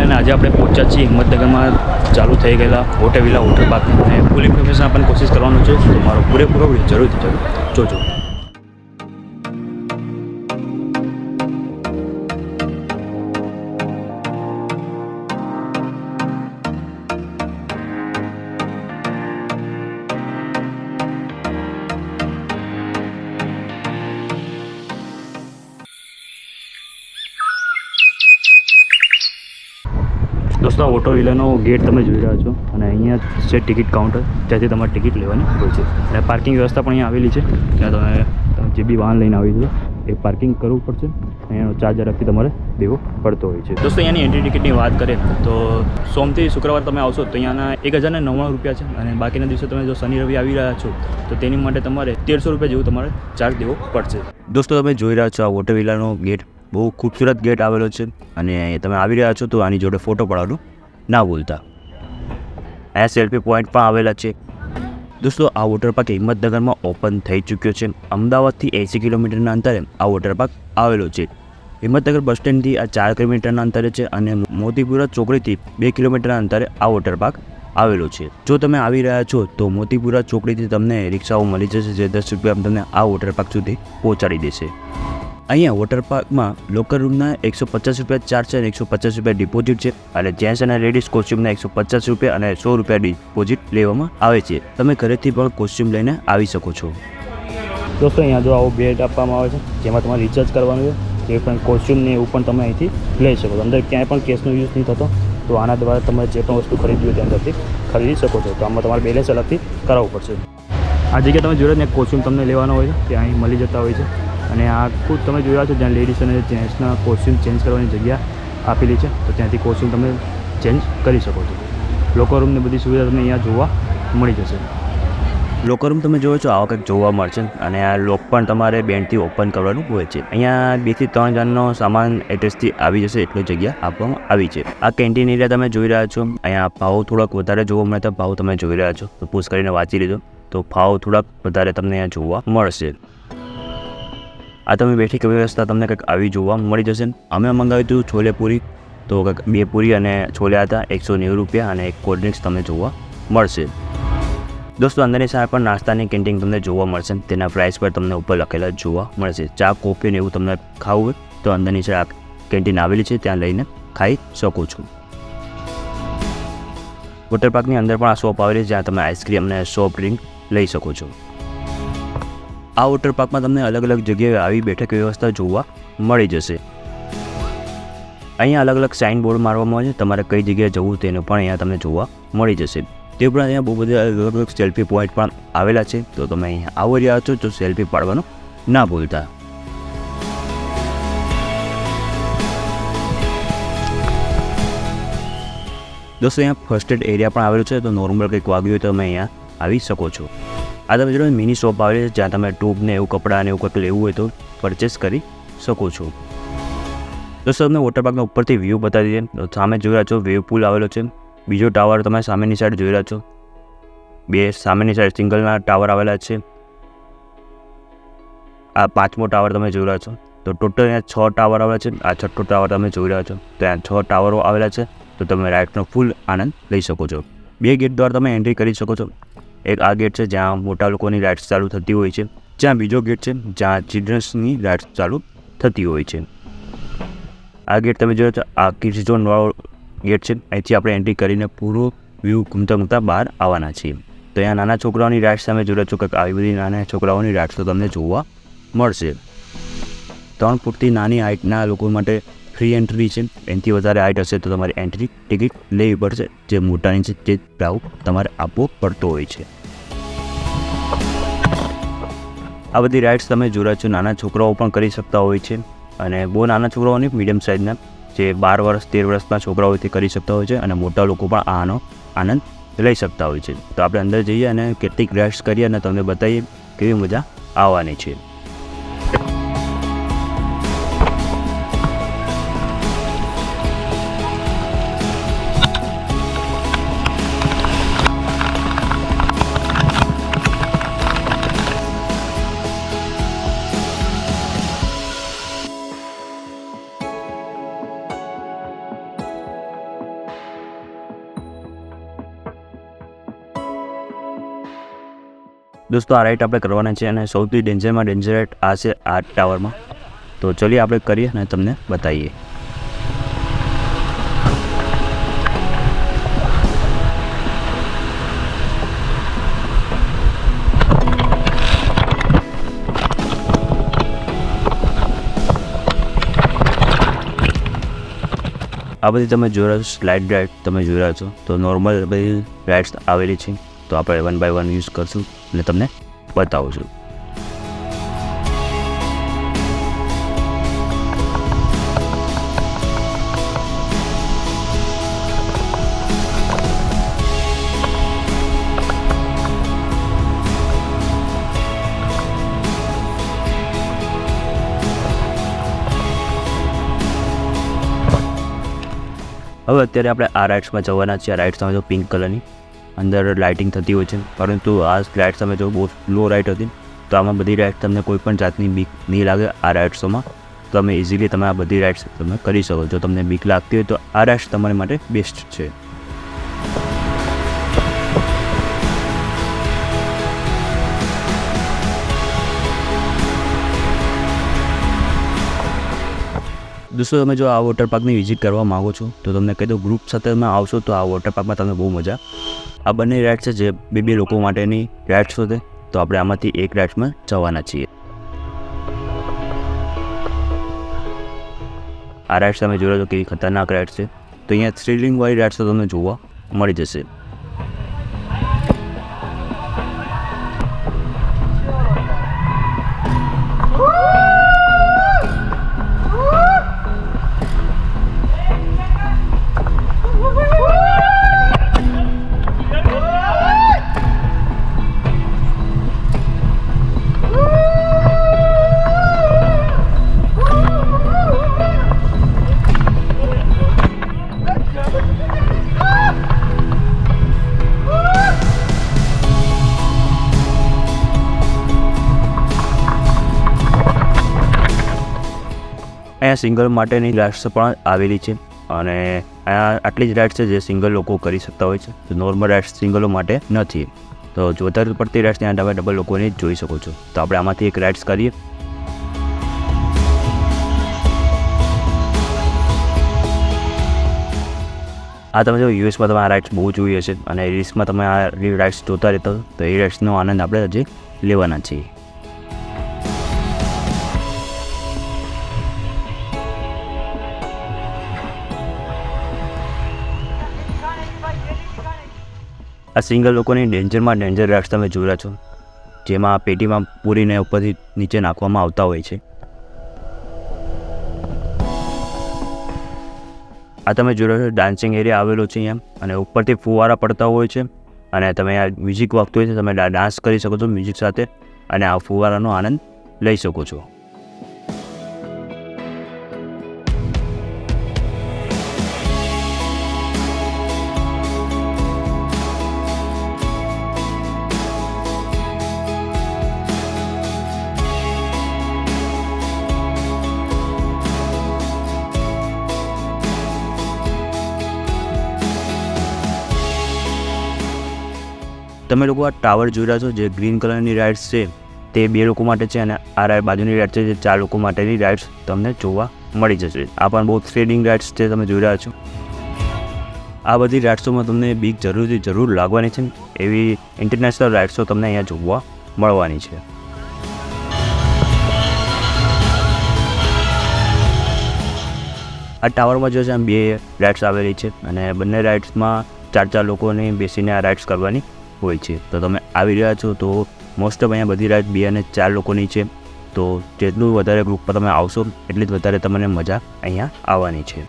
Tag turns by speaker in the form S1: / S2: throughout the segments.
S1: અને આજે આપણે પહોંચ્યા છીએ હિંમતનગરમાં ચાલુ થઈ ગયેલા હોટેલ વિલા વોટર પાર્કની અને ફૂલ ઇન્ફોર્મેશન આપણને કોશિશ કરવાનું છે. તો મારો પૂરેપૂરો જરૂરથી જોજો. દોસ્તો આ ઓટો વિલાનો ગેટ તમે જોઈ રહ્યા છો અને અહીંયા છે ટિકિટ કાઉન્ટર, ત્યાંથી તમારે ટિકિટ લેવાની હોય છે અને પાર્કિંગ વ્યવસ્થા પણ અહીંયા આવેલી છે. ત્યાં તમે જે બી વાહન લઈને આવી છે એ પાર્કિંગ કરવું પડશે. અહીંયાનો ચાર્જ અલગથી તમારે દેવો પડતો હોય છે. દોસ્તો અહીંયાની એન્ટ્રી ટિકિટની વાત કરીએ તો સોમથી શુક્રવાર તમે આવશો તો અહીંયાના 1099 રૂપિયા છે અને બાકીના દિવસે તમે જો શનિ રવિ આવી રહ્યા છો તો તેની માટે તમારે 1300 રૂપિયા જેવું તમારે ચાર્જ દેવો પડશે. દોસ્તો તમે જોઈ રહ્યા છો આ ઓટો વિલાનો ગેટ બહુ ખૂબસૂરત ગેટ આવેલો છે અને તમે આવી રહ્યા છો તો આની જોડે ફોટો પાડવાનું ના ભૂલતા. અહીંયા સેલ્ફી પોઈન્ટ પણ આવેલા છે. દોસ્તો આ વોટર પાર્ક હિંમતનગરમાં ઓપન થઈ ચૂક્યો છે. અમદાવાદથી 80 કિલોમીટરના અંતરે આ વોટર પાર્ક આવેલો છે. હિંમતનગર બસ સ્ટેન્ડથી આ 4 કિલોમીટરના અંતરે છે અને મોતીપુરા ચોકડીથી 2 કિલોમીટરના અંતરે આ વોટર પાર્ક આવેલો છે. જો તમે આવી રહ્યા છો તો મોતીપુરા ચોકડીથી તમને રિક્ષાઓ મળી જશે જે 10 રૂપિયામાં તમને આ વોટર પાર્ક સુધી પહોંચાડી દેશે. અહીંયા વોટર પાર્કમાં લોકર રૂમના 150 રૂપિયા ચાર્જ છે અને 150 રૂપિયા ડિપોઝિટ છે અને જેન્ટ્સ અને લેડીઝ કોસ્ચ્યુમના 150 રૂપિયા અને 100 રૂપિયા ડિપોઝિટ લેવામાં આવે છે. તમે ઘરેથી પણ કોસ્ચ્યુમ લઈને આવી શકો છો. દોસ્તો અહીંયા જો આવો બેડ આપવામાં આવે છે જેમાં તમારે રિચાર્જ કરવાનું છે. જે પણ કોસ્ચ્યુમને એવું પણ તમે અહીંથી લઈ શકો છો. અંદર ક્યાંય પણ કેશનો યુઝ નહીં થતો. તો આના દ્વારા તમે જે પણ વસ્તુ ખરીદવી હોય તે અંદરથી ખરીદી શકો છો. તો આમાં તમારે બેલેન્સ અલગથી કરાવવું પડશે. આ જગ્યાએ તમે જોયો ને કોસ્ચ્યુમ તમને લેવાનો હોય છે તે અહીં મળી જતા હોય છે અને આખું તમે જોયા છો જ્યાં લેડીઝ અને જેન્ટ્સના કોસ્ચ્યુમ ચેન્જ કરવાની જગ્યા આપેલી છે. તો ત્યાંથી કોસ્ચ્યુમ તમે ચેન્જ કરી શકો છો. લોકર રૂમની બધી સુવિધા તમને અહીંયા જોવા મળી જશે. લોકર રૂમ તમે જોયો છો આવા કંઈક જોવા મળશે અને આ લોક પણ તમારે બેન્ડથી ઓપન કરવાનું હોય છે. અહીંયા 2 થી 3 જણનો સામાન એડ્રેસથી આવી જશે એટલી જગ્યા આપવામાં આવી છે. આ કેન્ટીન એરિયા તમે જોઈ રહ્યા છો. અહીંયા ભાવ થોડાક વધારે જોવા મળતા ભાવ તમે જોઈ રહ્યા છો તો પૂછ કરીને વાંચી લીધો તો ભાવ થોડાક વધારે તમને અહીંયા જોવા મળશે. આ તમે બેઠક વ્યવસ્થા તમને કંઈક આવી જોવા મળી જશે. અમે મંગાવ્યું હતું છોલે પૂરી તો કંઈક 2 પૂરી અને છોલે હતા 190 રૂપિયા અને 1 કોલ્ડ ડ્રિંક્સ તમને જોવા મળશે. દોસ્તો અંદરની સાઈડ પર નાસ્તાની કેન્ટીન તમને જોવા મળશે. તેના પ્રાઇસ પર તમને ઉપર લખેલા જોવા મળશે. ચા કોફી ને એવું તમને ખાવું હોય તો અંદરની સાઈડ કેન્ટીન આવેલી છે ત્યાં લઈને ખાઈ શકો છો. વોટર પાર્કની અંદર પણ આ શોપ આવેલી છે જ્યાં તમે આઈસ્ક્રીમ અને સોફ્ટ ડ્રિંક લઈ શકો છો. આ વોટર પાર્કમાં તમને અલગ અલગ જગ્યાએ આવી બેઠક વ્યવસ્થા જોવા મળી જશે. અહીંયા અલગ અલગ સાઇન બોર્ડ મારવામાં આવે છે. તમારે કઈ જગ્યાએ જવું તેનું પણ અહીંયા તમને જોવા મળી જશે. તે ઉપરાંત અહીંયા બહુ બધા અલગ અલગ સેલ્ફી પોઈન્ટ પણ આવેલા છે. તો તમે અહીંયા આવી રહ્યા છો તો સેલ્ફી પાડવાનું ના ભૂલતા. દોસ્તો અહીંયા ફર્સ્ટ એડ એરિયા પણ આવેલો છે. તો નોર્મલ કંઈક વાગ્યું હોય તો તમે અહીંયા આવી શકો છો. આ તમે જોડે મિની શોપ આવેલી છે જ્યાં તમે ટ્યુબ ને એવું કપડાં ને એવું કંઈક લેવું હોય તો પરચેસ કરી શકો છો. દોસ્તો તમને વોટર પાર્કના ઉપરથી વ્યૂ બતાવી દઈએ તો સામે જોઈ રહ્યા છો વેવ પુલ આવેલો છે. બીજો ટાવર તમે સામેની સાઈડ જોઈ રહ્યા છો. 2 સામેની સાઈડ સિંગલના ટાવર આવેલા છે. આ 5મો ટાવર તમે જોઈ રહ્યા છો. તો ટોટલ અહીંયા 6 ટાવર આવેલા છે. આ 6થો ટાવર તમે જોઈ રહ્યા છો. તો અહીંયા 6 ટાવરો આવેલા છે. તો તમે રાઇડનો ફૂલ આનંદ લઈ શકો છો. 2 ગેટ દ્વારા તમે એન્ટ્રી કરી શકો છો. એક આ ગેટ છે જ્યાં મોટા લોકોની રાઇડ્સ ચાલુ થતી હોય છે. જ્યાં બીજો ગેટ છે જ્યાં ચિલ્ડ્રન્સની રાઇડ્સ ચાલુ થતી હોય છે. આ ગેટ તમે જોયો છો આ કિડ્સ ઝોનવાળો ગેટ છે. અહીંથી આપણે એન્ટ્રી કરીને પૂરો વ્યૂ ઘૂમતા બહાર આવવાના છીએ. તો અહીંયા નાના છોકરાઓની રાઇડ્સ તમે જોઈ રહ્યા છો કે આવી બધી નાના છોકરાઓની રાઇડ્સ તો તમને જોવા મળશે. 3 ફૂટથી નાની હાઇટના લોકો માટે ફ્રી એન્ટ્રી છે. એનાથી વધારે હાઇટ હશે તો તમારે એન્ટ્રી ટિકિટ લેવી પડશે. જે મોટાની છે તે ભાવ તમારે આપવો પડતો હોય છે. આ બધી રાઇડ્સ તમે જોઈ રહ્યા છો નાના છોકરાઓ પણ કરી શકતા હોય છે અને બહુ નાના છોકરાઓની મીડિયમ સાઇઝના જે 12 વર્ષ 13 વર્ષના છોકરાઓથી કરી શકતા હોય છે અને મોટા લોકો પણ આનો આનંદ લઈ શકતા હોય છે. તો આપણે અંદર જઈએ અને કેટલીક રાઇડ્સ કરીએ અને તમને બતાવીએ કેવી મજા આવવાની છે. દોસ્તો આ રાઈડ આપણે કરવાના છે અને સૌથી ડેન્જરમાં ડેન્જર રાઈડ આ છે આ ટાવરમાં. તો ચલીએ આપણે કરીએ અને તમને બતાવીએ. આ બધી તમે જોઈ રહ્યા છો સ્લાઇડ રાઇડ તમે જોઈ રહ્યા છો. તો નોર્મલ બધી રાઇડ્સ આવેલી છે. તો આપણે 1 by 1 યુઝ કરશું અને તમને બતાવું છું. હવે અત્યારે આપણે આ રાઇડ્સમાં જવાના છીએ. આ રાઇડ્સ તમે જો પિંક કલરની અંદર લાઇટિંગ થતી હોય છે, પરંતુ આ રાઇડ્સ તમે જો બહુ સ્લો રાઇડ હતી. તો આમાં બધી રાઇડ્સ તમને કોઈ પણ જાતની બીક નહીં લાગે. આ રાઇડ્સોમાં તમે ઇઝીલી તમે આ બધી રાઇડ્સ તમે કરી શકો. જો તમને બીક લાગતી હોય તો આ રાઇડ્સ તમારા માટે બેસ્ટ છે. દોસ્તો તમે જો આ વોટર પાર્કની વિઝિટ કરવા માગો છો તો તમને કહી દો ગ્રુપ સાથે તમે આવશો તો આ વોટર પાર્કમાં તમને બહુ મજા. આ બંને રાઇડ્સ છે જે બે લોકો માટેની રાઇડ્સ છે. તો આપણે આમાંથી એક રાઇડ્સમાં જવાના છીએ. આ રાઇડ્સ તમે જોઈ છો કેવી ખતરનાક રાઇડ્સ છે. તો અહીંયા થ્રિલિંગવાળી રાઇડ્સ તો તમને જોવા મળી જશે. અહીંયા સિંગલ માટેની રાઇડ્સ પણ આવેલી છે અને અહીંયા આટલી જ રાઇડ્સ છે જે સિંગલ લોકો કરી શકતા હોય છે. તો નોર્મલ રાઇડ્સ સિંગલો માટે નથી. તો જો વધારે પડતી રાઇડ્સ ત્યાં તમે ડબલ લોકોને જોઈ શકો છો. તો આપણે આમાંથી એક રાઇડ્સ કરીએ. આ તમે જો યુએસમાં તમે આ રાઇડ્સ બહુ જોઈ હશે અને રીલ્સમાં તમે આ રાઇડ્સ જોતા રહેતા હો. તો એ રાઇડ્સનો આનંદ આપણે હજી લેવાના છીએ. આ સિંગલ લોકોની ડેન્જરમાં ડેન્જર રાઇડ્સ તમે જોઈ રહ્યા છો, જેમાં પેટીમાં પૂરીને ઉપરથી નીચે નાખવામાં આવતા હોય છે. આ તમે જોઈ રહ્યા છો ડાન્સિંગ એરિયા આવેલો છે અહીંયા, અને ઉપરથી ફુવારા પડતા હોય છે અને તમે આ મ્યુઝિક વાગતું હોય છે, તમે ડાન્સ કરી શકો છો મ્યુઝિક સાથે અને આ ફુવારાનો આનંદ લઈ શકો છો. તમે લોકો આ ટાવર જોઈ રહ્યા છો જે ગ્રીન કલરની રાઇડ્સ છે તે 2 લોકો માટે છે, અને આ રાઇડ બાજુની રાઇડ છે જે 4 લોકો માટેની રાઇડ્સ તમને જોવા મળી જશે. આ પણ બહુ થ્રિલિંગ રાઇડ્સ છે તમે જોઈ રહ્યા છો. આ બધી રાઇડ્સોમાં તમને બીક જરૂર લાગવાની છે. એવી ઇન્ટરનેશનલ રાઇડ્સો તમને અહીંયા જોવા મળવાની છે. આ ટાવરમાં જો છે આમ 2 રાઇડ્સ આવેલી છે અને બંને રાઇડ્સમાં 4 લોકોને બેસીને આ રાઇડ્સ કરવાની હોય છે. તો તમે આવી રહ્યા છો તો મોસ્ટ ઓફ અહીંયા બધી રાઇડ 2 અને 4 લોકોની છે. તો જેટલું વધારે ગ્રુપ પર તમે આવશો એટલી જ વધારે તમને મજા અહીંયા આવવાની છે.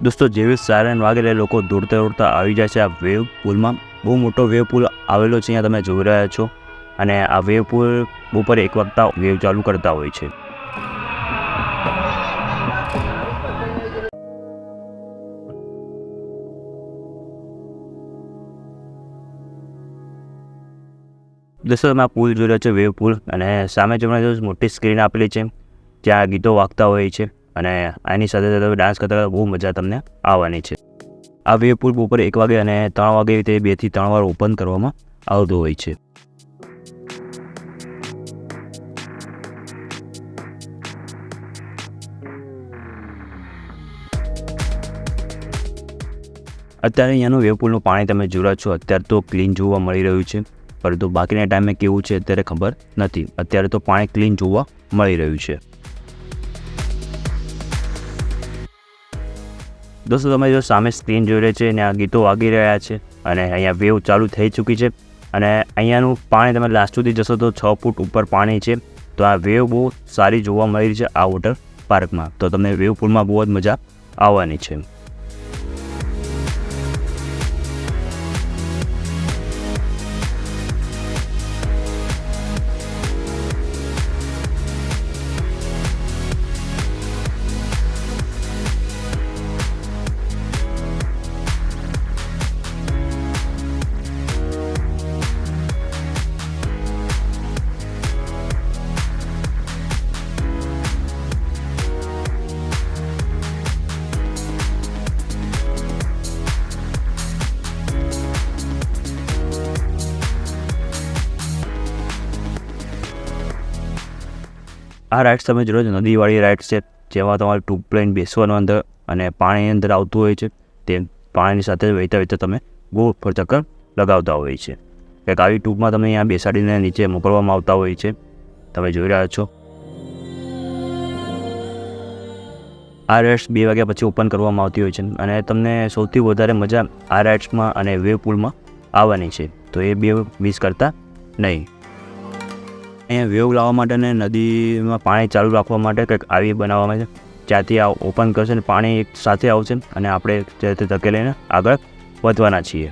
S1: દોસ્તો જેવી સાયરન વાગે લોકો દોડતા આવી જાય છે આ વેવ પુલમાં. બહુ મોટો વેવ પુલ આવેલો છે અહીંયા તમે જોઈ રહ્યા છો, અને આ વેવ પુલ ઉપર એક વખત વેવ ચાલુ કરતા હોય છે. દોસ્તો તમે આ પુલ જોઈ રહ્યા છો વેવ પુલ, અને સામે જમણે મોટી સ્ક્રીન આપેલી છે જ્યાં ગીતો વાગતા હોય છે અને આની સાથે સાથે ડાન્સ કરતા બહુ મજા તમને આવવાની છે. આ વેવ પૂલ ઉપર 1 વાગે અને 3 વાગે તે 2 થી 3 વાર ઓપન કરવામાં આવતું હોય છે. અત્યારે અહીંયાનું વેવ પૂલનું પાણી તમે જોઈ રહ્યા છો. અત્યારે તો ક્લીન જોવા મળી રહ્યું છે, પરંતુ બાકીના ટાઈમે કેવું છે અત્યારે ખબર નથી. અત્યારે તો પાણી ક્લીન જોવા મળી રહ્યું છે. દોસ્તો તમે જો સામે સ્ક્રીન જોઈ રહ્યા છે અને આ ગીતો વાગી રહ્યા છે અને અહીંયા વેવ ચાલુ થઈ ચૂકી છે અને અહીંયાનું પાણી તમે લાસ્ટ સુધી જશો તો 6 ફૂટ ઉપર પાણી છે. તો આ વેવ બહુ સારી જોવા મળી રહી છે આ વોટર પાર્કમાં. તો તમને વેવ પૂલમાં બહુ જ મજા આવવાની છે. આ રાઇડ્સ તમે જોડો નદીવાળી રાઇડ્સ છે, જેમાં તમારે ટ્યુબ લઈને બેસવાનું અંદર અને પાણી અંદર આવતું હોય છે. તે પાણીની સાથે વહેતા વહેતા તમે ગોળ પર ચક્કર લગાવતા હોય છે. કંઈક આવી ટ્યુબમાં તમે અહીંયા બેસાડીને નીચે મોકલવામાં આવતા હોય છે. તમે જોઈ રહ્યા છો. આ રાઇડ્સ 2 વાગ્યા પછી ઓપન કરવામાં આવતી હોય છે અને તમને સૌથી વધારે મજા આ રાઇડ્સમાં અને વેવ પૂલમાં આવવાની છે. તો એ 2 મિસ કરતા નહીં. અહીંયા વેવ લાવવા માટે ને નદીમાં પાણી ચાલુ રાખવા માટે કંઈક આવી બનાવવામાં છે, જ્યાંથી આ ઓપન કરશે ને પાણી એક સાથે આવશે અને આપણે તે ધકેલીને આગળ વધવાના છીએ.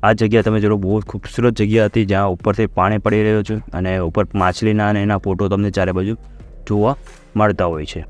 S1: આ જગ્યા તમે જોડો બહુ ખૂબસૂરત જગ્યા હતી, જ્યાં ઉપરથી પાણી પડી રહ્યું છે અને ઉપર માછલીના અને એના ફોટો તમને ચારે બાજુ જોવા મળતા હોય છે.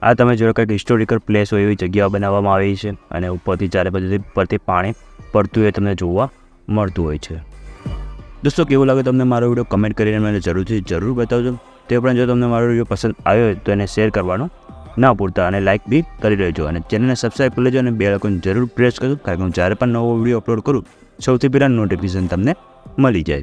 S1: આ તમે જો કંઈક હિસ્ટોરિકલ પ્લેસ હોય એવી જગ્યા બનાવવામાં આવી છે અને ઉપરથી ચારે બાજુથી પરથી પાણી પડતું હોય તમને જોવા મળતું હોય છે. દોસ્તો કેવું લાગે તમને મારો વિડીયો કમેન્ટ કરીને મને જરૂર બતાવજો. તે ઉપરાંત જો તમને મારો વિડીયો પસંદ આવ્યો હોય તો એને શેર કરવાનું ના ભૂલતા અને લાઇક બી કરી લેજો અને ચેનલને સબસ્ક્રાઈબ કરી લેજો અને બેલ આઇકોન જરૂર પ્રેસ કરજો, કારણ કે હું જ્યારે પણ નવો વિડીયો અપલોડ કરું સૌથી પહેલાં નોટિફિકેશન તમને મળી જાય.